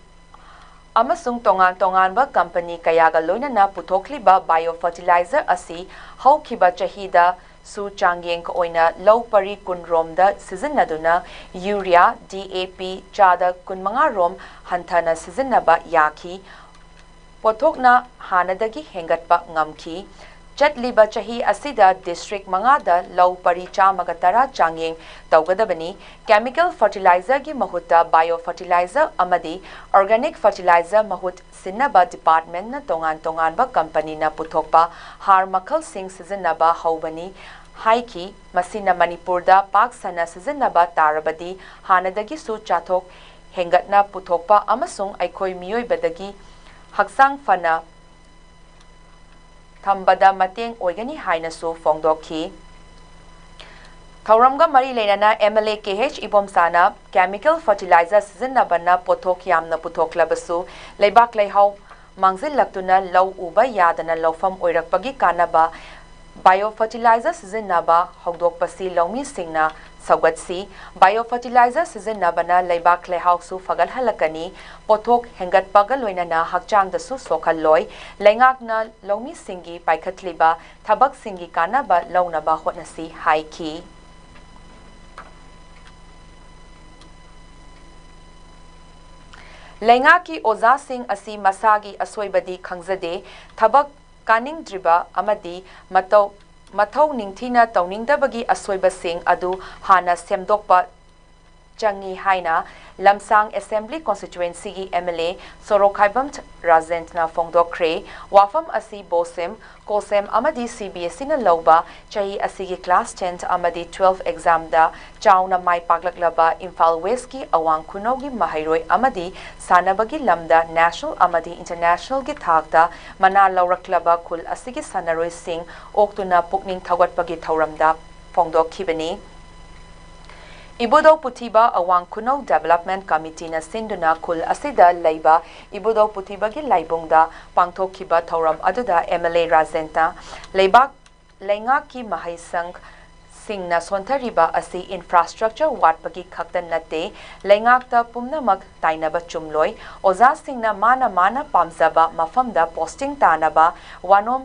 Amasung tongan ba company kayaga loinana puthokliba biofertilizer asi haukiba chahida su changyeng ko oina low pari kunromda sizinaduna urea DAP chada kunmanga rom hanthana sizinaba yaki pothokna hanadagi hengatpa ngamki Chatliba chahi asida district mangada low pari chamagatara changyeng tawgadabani chemical fertilizer gi mahuta biofertilizer amadi organic fertilizer mahut sinnaba department na tongan ba company na puthokpa har makhal sing sizinaba haubani haiki masina manipur da pak sana sizinaba tarabadi hanadagi su chathok hengatna puthokpa amasung aikhoi miyoi badagi haksang fana Thambada mateng oigani haina su phongdokhi Thauramga mari leinana MLA KH Ibomsana chemical fertilizer sizinabana pothok yamna puthoklabasu leibak leihau mangzil laktuna law uba yadana lawfam oirakpagi kanaba biofertilizer sizinaba hogdokpasi lawmi singna Sagatsi biofertilizer sizinabana leibak leihau su fagal halakani pothok hengat pagal loinana hakchang da su sokhalloi lengakna lawmi singi paikhatliba thabak singi kanaba lawnaba hotnasi haiki Lengaki oza sing asi masagi asoibadi khangzade thabak kaning driba amadi Mathau ningthina tawningdabagi asoiba sing adu hana semdokpa changi haina lamsang assembly constituency gi MLA Sorokhaibam Rajentna phongdokre wafam asi bosem kosem amadi CBSE na lawba chahi asigi class 10 amadi 12 exam da chauna mai paglaklaba Imphal West ki awang khuno gi mahairoi amadi sanabagi lamda national amadi international gi thakta mana lawraklaba khul asigi sanaroi sing oktuna pukning thawatpagi thauramda phongdokhibani Ibudo Putiba Awang Kuno Development Committee na sinduna kul asida laiba Ibudo Putiba gi laibungda pangthokhiba thoram aduda MLA Rajenta leibak lenga ki mahaisang singna sontariba asi infrastructure watpagi khakta nate lengakta pumnamak tainaba chumloi oza singna mana pamzaba mafamda posting tanaba wanom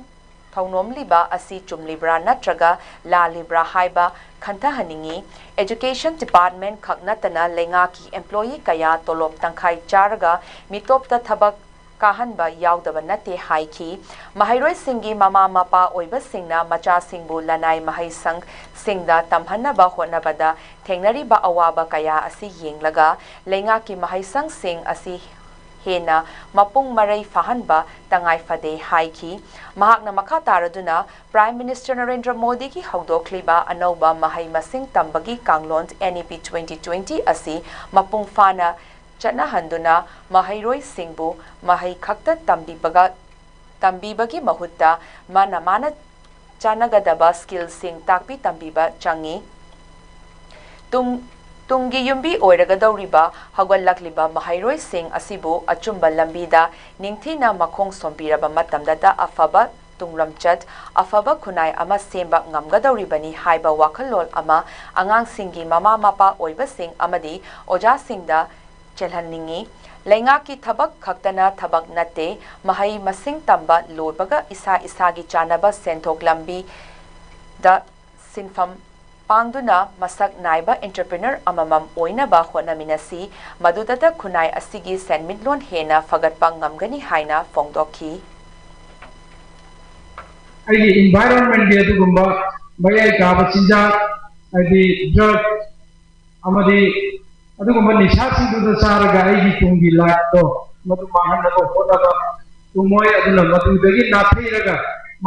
thaunom liba asi chumlibra natraga la libra haiba khanta haningi education department khaknatana lengaki employee kaya tolop tangkhai charga mitopta thabak kahanba yaudaba nate haiki mahairoi singi mama mapa oiba singna macha singbu lanai mahai sang singda tamhanaba honabada thengnari ba awaba kaya asi yenglaga lengaki mahai sang sing asi hena mapung marai fahanba tangai fade haiki mahakna makha taraduna Prime Minister Narendra Modi ki hawdokliba anoba mahai masing tambagi kanglon NEP 2020 asi mapung fana chana handuna mahairoi singbu mahai khakta tambibagi mahutta mana chanagadaba skill sing takpi tambiba changi tungi yumbi oiragadawriba hagwallakliba mahairoi sing asibu achumba lambida ningthina makhong sombiraba matamdada afaba tunglamchat afaba khunai ama semba ngamgadawribani haiba wakhalol ama angang singi mama mapa oiba sing amadi oja singda chelhanningi lengaki thabak khaktana thabak nate mahai masing tamba loibaga isa gi chanaba senthok lambi da sinfam pangduna masak naiba entrepreneur amamam oinaba honaminasi madudata khunai asigi senmitlon hena fagatpa ngamgani haina fongdokhi ai environment ge dugumba bayai ka bachinja ai drug amadi adugumba nisha sindu saraga ai tungi lakto madu mahana ko hodaba tumoi aduna madu dagi nathiraga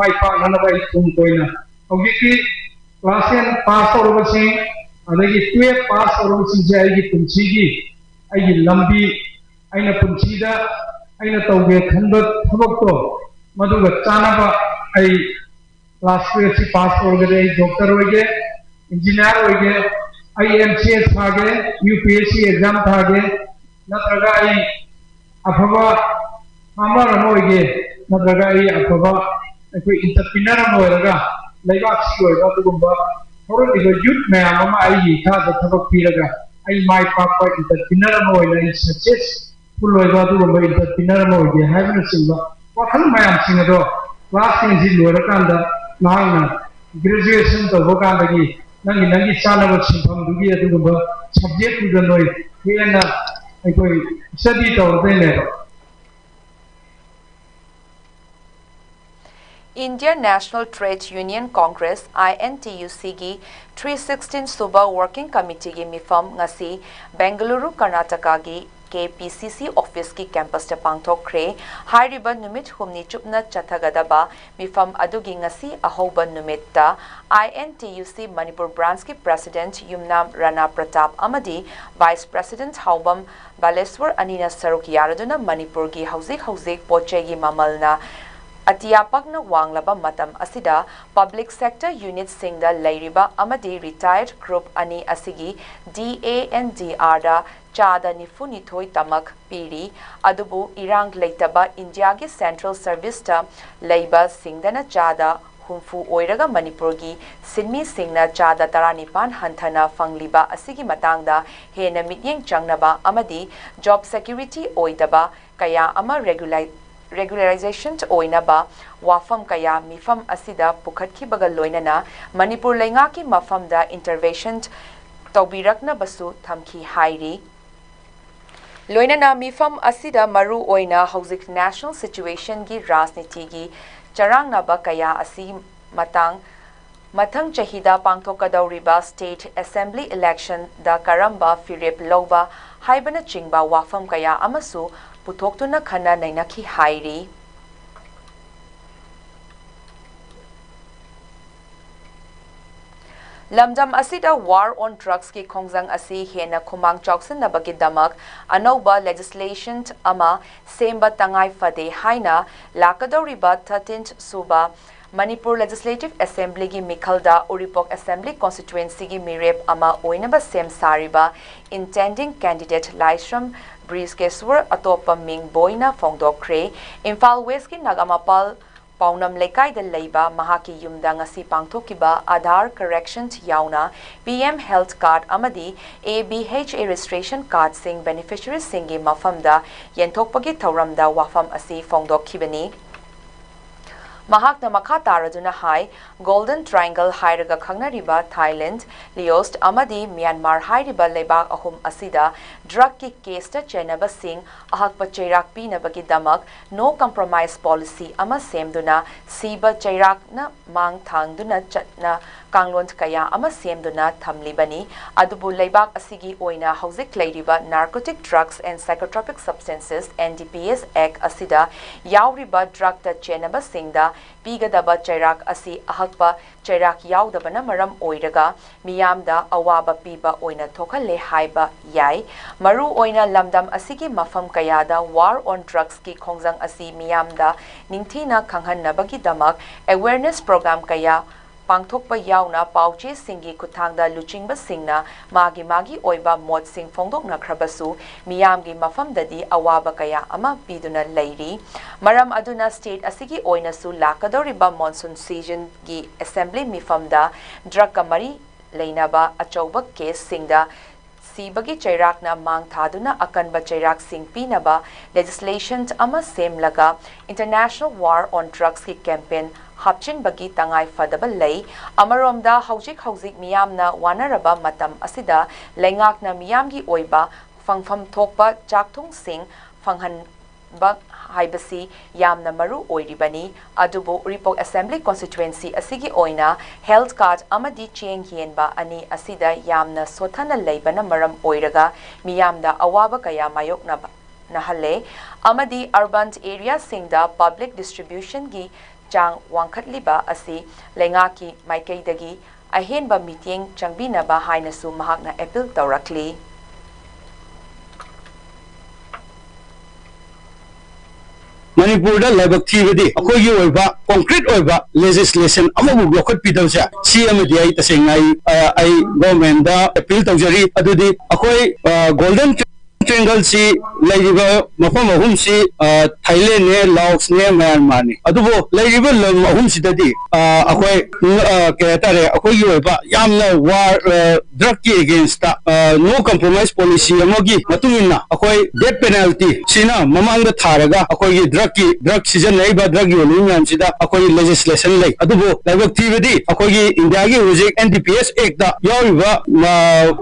mai pa nanaba ai tum koina ogiki class 10 pass orobasi adagi 12 pass orobasi jai punchigi ai lambi aina punchida aina tawge khanba thabakto maduga chanaba ai class 12 pass orgade doctor hoge engineer hoge IMCS thage UPSC exam thage natraga ai afaba amar hoge natraga ai afaba ai entrepreneur hoiraga laibak si hoiga tugumba horon igo youth mayam ama ai tha da thabak piraga ai mai papa entrepreneur hoina successful hoiga tugumba entrepreneur hoge habna singa wakhal mayam singado class 10 ji lorakanda nahna graduation to bokandagi nangi chanaba sinfam dugi adugumba subject du noi hena ai study tawdene Indian National Trade Union Congress INTUC gi 316 Suba Working Committee gi mifam ngasi Bengaluru Karnataka gi KPCC office ki campus ta pangthokre hairiba numit humni chupna chathagadaba mifam adugi ngasi ahoba numitta INTUC Manipur branch ki president Yumnam Rana Pratap amadi vice president Haubam Baleswar anina saruk yaraduna Manipur gi hauzik poche gi mamalna Atiyapakna wanglaba matam asida public sector unit singda lairiba amadi retired group ani asigi DANDR da chada nifuni thoi tamak piri adubu irang leitaba India gi central service ta leiba singdana chada humfu oiraga Manipur gi sinmi singna chada taranipan hanthana fangliba asigi matangda hena mityeng changnaba amadi job security oidaba kaya ama regularization oinaba wafam kaya mifam asida pukhatki bagal loinana Manipur lenga ki mafam da intervention tawbirakna basu thamki hairi loinana mifam asida maru oina hauzik national situation gi rajniti gi charangna ba kaya asi mathang chahida pangthokadauriba state assembly election da karamba firep loba haibana chingba wafam kaya amasu puthoktu khana nainaki hairi lamjam asida war on drugs ki khongjang asi hena khumang chawksan nabagi damak anoba legislation ama semba tangai fade haina lakadoriba 13th suba Manipur Legislative Assembly gi Mikhalda Uripok Assembly constituency gi mirep ama oinaba sem sariba intending candidate Laishram Briskeswar atopa ming boina fongdokre Imphal West ki Nagamapal Paunam Lekai Leiba Mahaki Yumda ngasi pangthokiba Aadhaar correction yauna PM Health Card amadi ABHA registration card sing beneficiaries singi mafamda yenthokpagi thauramda wafam asi phongdokhibani Mahakna makha taraduna hai Golden Triangle hairaga khangnariba Thailand, Laos amadi Myanmar hairiba lebak ahum asida drug ki case ta chenaba sing ahakpa chairak pinabagi damak no compromise policy ama semduna siba chairak na mang thangduna chatna kanglont kaya ama semduna thamlibani adubu lebak asigi oina hauzik leiriba Narcotic Drugs and Psychotropic Substances NDPS Act asida yauriba drug ta chenaba singda Pigadaba chairak asi ahakpa chairak yaudabana maram oiraga miyamda awaba piba oina thokhale haiba yai maru oina lamdam asigi mafam kayada war on drugs ki khongjang asi miyamda ningthina khanghanabagi damak awareness program kaya pangthokpa yauna pauche singi kuthangda luchingba singna magi oiba mod sing phongdokna khrabasu miyamgi mafamdadi awaba kaya ama piduna leiri maram aduna state asigi oina su lakadoriba monsoon season gi assembly mifamda drug kamari leinaba achauba case singda sibagi chairakna mang thaduna akanba chairak sing pinaba legislation ama semlaga international war on drugs ki campaign hapchin bagi tangai fadaba lei amaromda hauzik miyamna wanaraba matam asida lengakna miyamgi oiba fangfam thokpa chakthung sing fanghan ba haibasi yamna maru oiribani adubo Report Assembly constituency asigi oina health card amadi cheng hienba ani asida yamna sothana leibana maram oiraga miyamda awaba kaya mayokna nahalle amadi urban area singda public distribution gi Chang Wangkhatliba asi Lengaki Maikaidagi Ahenba meeting Changbinaba Hainasu Mahakna appeal taurakli Manipur da labak thibadi akogi oiba concrete oiba legislation amabu blocked pidawsa CMDI tasengai ai government da appeal tawjari adudi akoi golden triangle si laiba mafam ahum si Thailand ne Laos ne Myanmar ne adubo laiba lam ahum si dadi akoi ketare akoi yoiba yamna war drug ki against no compromise policy amogi matungina akoi death penalty sina mamang da tharaga akoi drug season laiba drug yolu myam sida akoi legislation lai adubo laiba tibedi akoi India gi hujik NDPS act da yoriba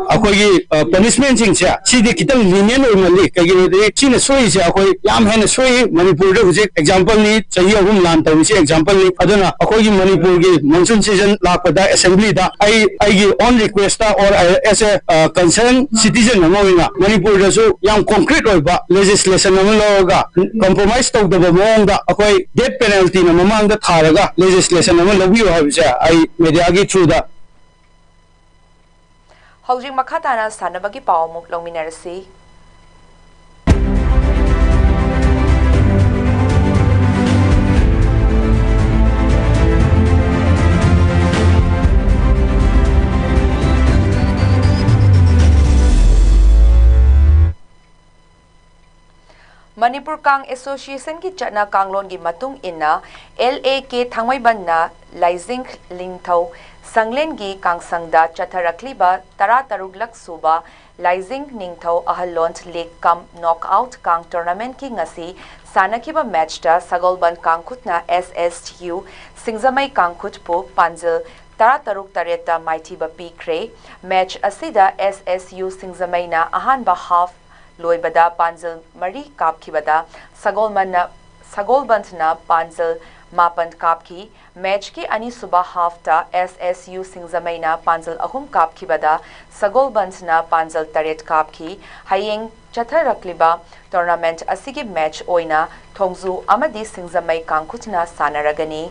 akoi punishment sing sia sidi kitang only kagirodi china soi se akoi yam hen soi Manipur da hujik example ni chahi ahum lan tawisi example ni aduna akoi Manipur gi monsoon season lakpada assembly da ai gi on request or as a concerned citizen amawina Manipur da so yam concrete oiba legislation amaloga compromise to the mong da akoi death penalty na mamang da tharaga legislation amalobi habisa ai media gi through da Haujing makhatana sanabagi pawmuk longminarasi Manipur Kang Association ki chatna kanglon gi matung inna LAK thangmaiban na Laizing Lingthau Sanglen gi kangsangda chatharakliba taruk lak suba Laizing Ningthau ahalont Lake Kam knockout kang tournament ki ngasi sanakiba match ta Sagolban Kangkhutna SSU Singzamai Kangkhut pu Panjil taruk tareta maithiba pikre match asida SSU Singzamai na ahanba half Loibada Panjil Mari Kapkibada Sagolbantna Panjil Mapan Kapki match ki ani suba hafta SSU Singzamaina Panjil Ahum Kapkibada Sagolbantna Panjil Taret Kapki Hayeng Chatharakliba tournament asigi match oina Thongzu amadi Singzamai Kangkhutna sanaragani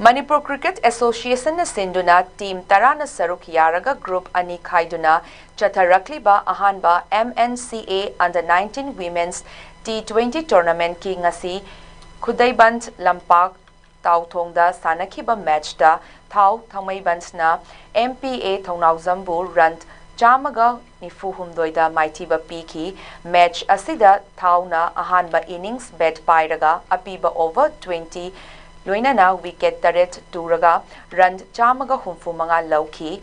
Manipur Cricket Association na sinduna team tarana saruk yaraga group ani khaiduna chatharakliba ahanba MNCA under 19 women's T20 tournament ki ngasi Khudaiband Lampak Tauthongda sanakhiba match da thau thamaibansna MPA Thongnau Zambu run Chamaga Nifuhumdoida Maitiba Piki, match Asida Tauna Ahanba innings bet Pairaga, Apiba over 20, Luinana wicket Taret Duraga, run Chamaga Humfumanga Lauki.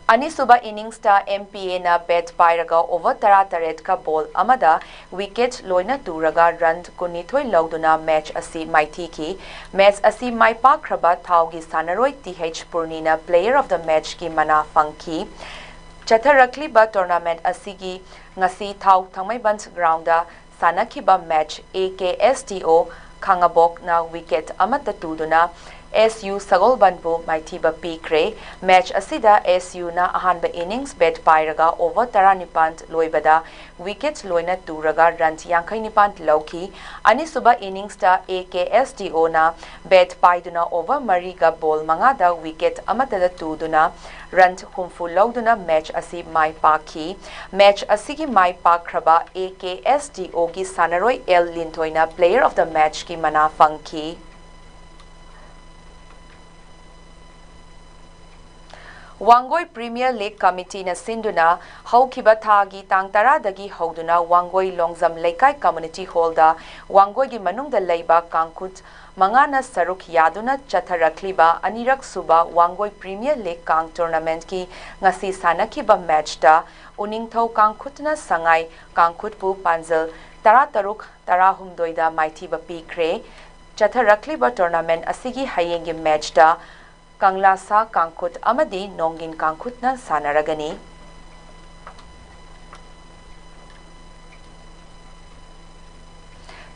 Anisuba innings ta MPA na bet Pairaga over Tara Taret ka ball Amada, wicket Loina Duraga, run Kunithoi Lauduna match Asi Maitiki, match Asi Maipa Kraba Taugi Sanaroi TH Purnina, player of the match ki Mana Funky. Chatharakliba tournament asigi ngasi thau thangmaibanch grounda sanakiba match AKSTO Khangabok na wicket amata tuduna SU Sagolbanbu Maitiba Pikre match asida SU na ahanba innings bet pairaga over Taranipant Loibada wicket loina turaga run Yankainipant Lauki Anisuba innings ta AKSTO na bet paiduna over Mariga ball mangada wicket amata tuduna run humfu lauduna match asi mai paki match asigi mai pakraba AKSTO gi Sanaroi L Lintoina player of the match ki Mana Funky. Wangoi Premier League Committee na Sinduna Haukiba Thagi Tang Tara Dagi Hauduna Wangoi Longzam Laikai Community Hall da Wangoi gi Manungda Leiba Kangkut Mangana Saruk Yaduna Chatharakliba Anirak Suba Wangoi Premier League Kang Tournament ki ngasi sanakiba match da Uningthau Kangkutna Sangai Kangkutpu Panzel Tara Taruk Tara Humdoida Maitiba Pikre Chatharakliba Tournament asigi hayengi match da Kanglasa Kangkut Amadi Nongin Kangkut na Sanaragani.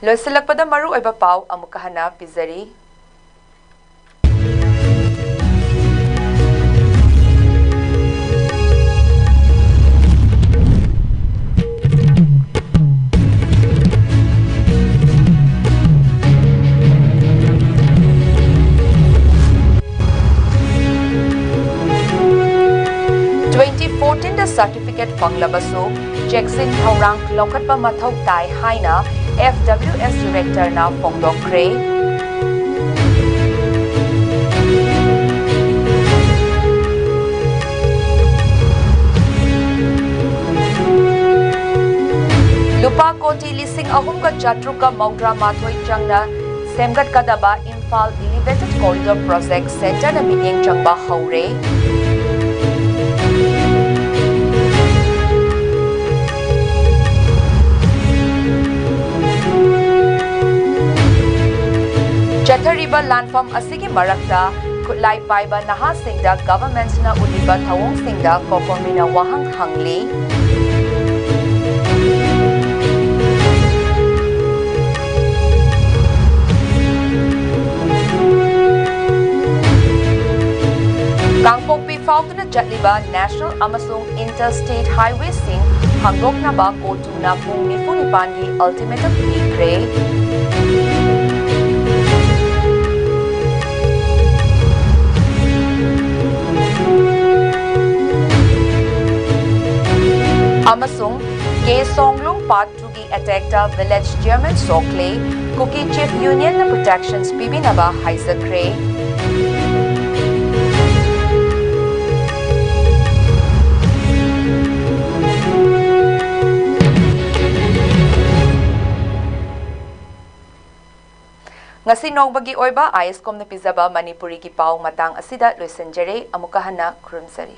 Loisilakpada maru oiba pau amukahana pizari. Certificate Panglabasu, Jackson Taurang Lokatpa Mathau Tai Haina, FWS Director na Pongdokre. Lupa Koti Lising Ahumka Jatruka Maudra Mathoi Changna, Semgat Kadaba Imphal Elevated Corridor Project Center na Minyang Changba Haure. Chathariba landform asigi marakta kutlai paiba naha singda government na uliba thawong singda kokomina wahang hangli Kangpokpi faultuna jatliba national amasung interstate highway sing hangdokna ba kotuna pung nifunipangi ultimatum pikre Amasung K Songlung Part 2 attacked a village German Sokle, Cookie Chief Union Protections Pibinaba Haisakre. Ngasi Nogbagi Oiba ISCOM na Pizaba Manipuri ki pau matang asida loisenjere amukahana krumsari.